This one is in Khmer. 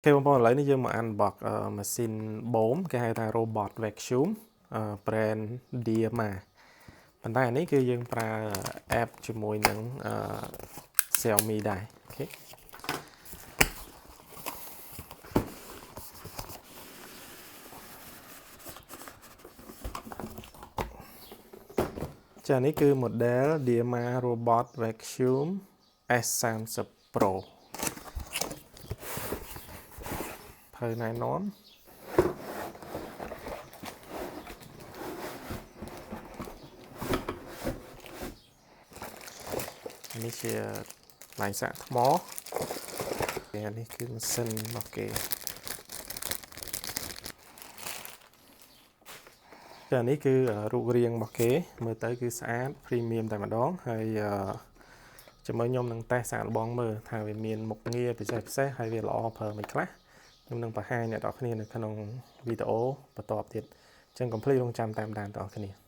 Khi mà lấy nó dương mà ăn bọc machine bốm cái hay ta robot vacuum brand Diama ប៉ុន្តែអានេះគឺយើងប្រើ app ជាមួយនឹង Xiaomi ដែរអូខេចានេះគឺ model Diama Robot Vacuum S30 Pro ភៅណែនាំនេះជាកន្លែងសាកថ្មនេះគឺម៉ាស៊ីនរបស់គេចានេះគឺរូបរាងរបស់គេមើលទៅគឺស្អាត premium តែម្ដងហើយជាមួយខ្ញុំនឹងតេស្តសាកល្បងមើលថាវាមានមុខងារពិសេសហើយវាល្អប្រើមិនខ្លះខ្ញុំនឹងបង្ហាញអ្នកនរគ្នានៅក្នុងវីដេអូបន្តទៀតអញ្ចឹងកុំភ្លេចរងចាំតាមដានបងប្អូនគ្នា